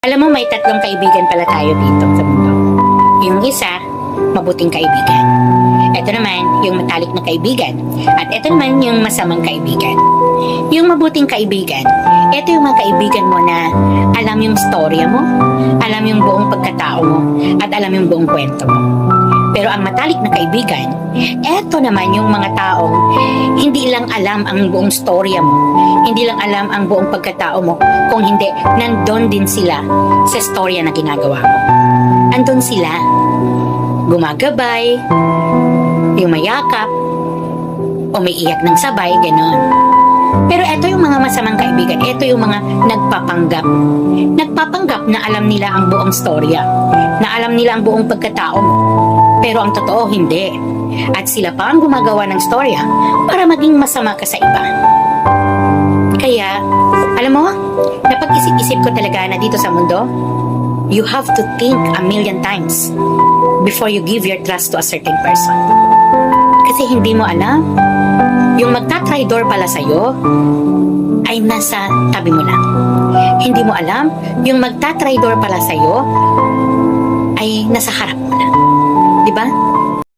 Alam mo, may tatlong kaibigan pala tayo dito sa mundo. Yung isa, mabuting kaibigan. Ito naman, yung matalik na kaibigan. At ito naman, yung masamang kaibigan. Yung mabuting kaibigan, ito yung mga kaibigan mo na alam yung storya mo, alam yung buong pagkatao mo, at alam yung buong kwento mo. Pero ang matalik na kaibigan, eto naman yung mga taong hindi lang alam ang buong storya mo, hindi lang alam ang buong pagkatao mo, kung hindi, nandun din sila sa storya na ginagawa mo. Andun sila, gumagabay, yung mayakap, umiiyak ng sabay, gano'n. Pero eto yung mga masamang kaibigan, eto yung mga nagpapanggap. Nagpapanggap na alam nila ang buong storya, na alam nila ang buong pagkatao mo. Pero ang totoo, hindi. At sila pa ang gumagawa ng storya para maging masama ka sa iba. Kaya, alam mo, napag-isip-isip ko talaga na dito sa mundo, you have to think a million times before you give your trust to a certain person. Kasi hindi mo alam, yung magtatraidor pala sa'yo ay nasa tabi mo lang. Hindi mo alam, yung magtatraidor pala sa'yo ay nasa harap mo lang. Diba?